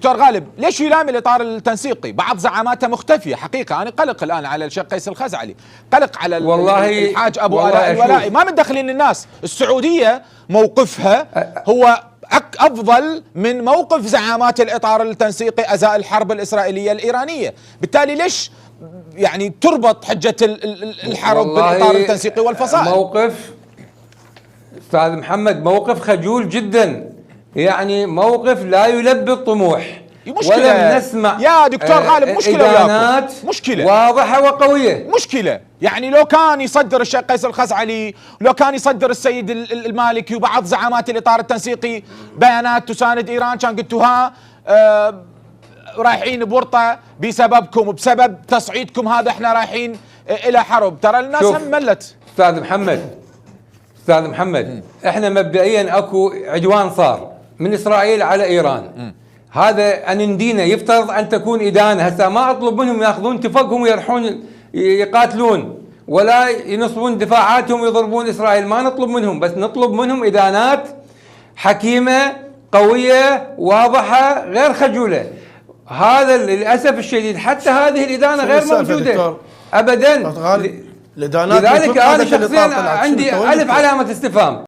دكتور غالب ليش يلام الاطار التنسيقي؟ بعض زعاماته مختفيه حقيقه. انا قلق الان على الشيخ قيس الخزعلي، قلق على والله الحاج ابو الاء الولائي، ما مندخلين الناس. السعوديه موقفها هو افضل من موقف زعامات الاطار التنسيقي ازاء الحرب الاسرائيليه الايرانيه، بالتالي ليش يعني تربط حجه الحرب بالاطار التنسيقي والفصائل؟ موقف استاذ محمد موقف خجول جدا، يعني موقف لا يلبي الطموح. ولم نسمع يا دكتور غالب إدانات مشكلة واضحة وقوية. مشكلة يعني لو كان يصدر الشيخ قيس الخزعلي، لو كان يصدر السيد المالكي وبعض زعامات الإطار التنسيقي بيانات تساند إيران، كان قلتوا ها رايحين بورطة بسببكم وبسبب تصعيدكم هذا احنا رايحين إلى حرب. ترى الناس هم ملت. أستاذ محمد احنا مبدئيا اكو عدوان صار من إسرائيل على إيران، هذا أن ندينه يفترض أن تكون إدانة. هسه ما أطلب منهم يأخذون تفقهم ويرحون يقاتلون ولا ينصبون دفاعاتهم ويضربون إسرائيل، ما نطلب منهم، بس نطلب منهم إدانات حكيمة قوية واضحة غير خجولة. هذا للأسف الشديد حتى هذه الإدانة غير موجودة أبدا. لذلك أنا شخصيا عندي ألف علامة استفهام.